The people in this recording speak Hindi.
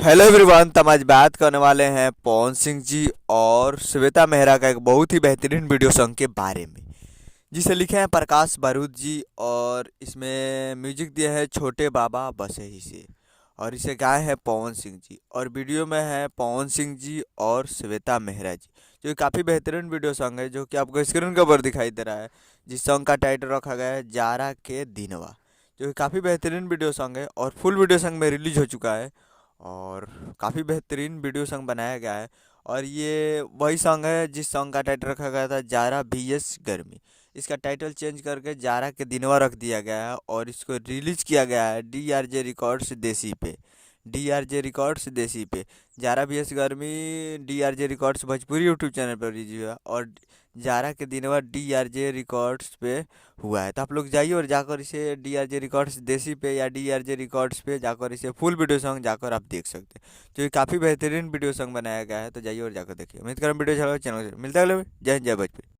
Hello everyone. तो हम आज बात करने वाले हैं पवन सिंह जी और श्वेता मेहरा का एक बहुत ही बेहतरीन वीडियो सॉन्ग के बारे में, जिसे लिखे हैं प्रकाश बारूद जी। और इसमें म्यूजिक दिया है छोटे बाबा बसे ही से, और इसे गाए हैं पवन सिंह जी। और वीडियो में है पवन सिंह जी और श्वेता मेहरा जी, जो काफ़ी बेहतरीन वीडियो सॉन्ग है, जो कि आपको स्क्रीन के ऊपर दिखाई दे रहा है। जिस सॉन्ग का टाइटल रखा गया है जारा के दिनवा, जो कि काफ़ी बेहतरीन वीडियो सॉन्ग है और फुल वीडियो सॉन्ग में रिलीज हो चुका है। और काफ़ी बेहतरीन वीडियो सॉन्ग बनाया गया है। और ये वही सॉन्ग है जिस सॉन्ग का टाइटल रखा गया था जारा VS गर्मी। इसका टाइटल चेंज करके जारा के दिनवा रख दिया गया है और इसको रिलीज किया गया है DRJ रिकॉर्ड्स देसी पे। DRJ रिकॉर्ड्स देसी पे जारा VS गर्मी DRJ records Bhojpuri YouTube channel पर रिलीज हुआ, और जारा के दिनवा DRJ रिकॉर्ड्स पे हुआ है। तो आप लोग जाइए और जाकर इसे DRJ रिकॉर्ड्स देसी पे या DRJ रिकॉर्ड्स पे जाकर इसे फुल वीडियो सॉन्ग जाकर आप देख सकते हैं, जो कि काफ़ी बेहतरीन वीडियो सॉन्ग बनाया गया है। तो जाइए और जाकर देखिए। उम्मीद करें वीडियो अच्छा लगा, चैनल से मिलता है। जय हिंद, जय भोजपुरी।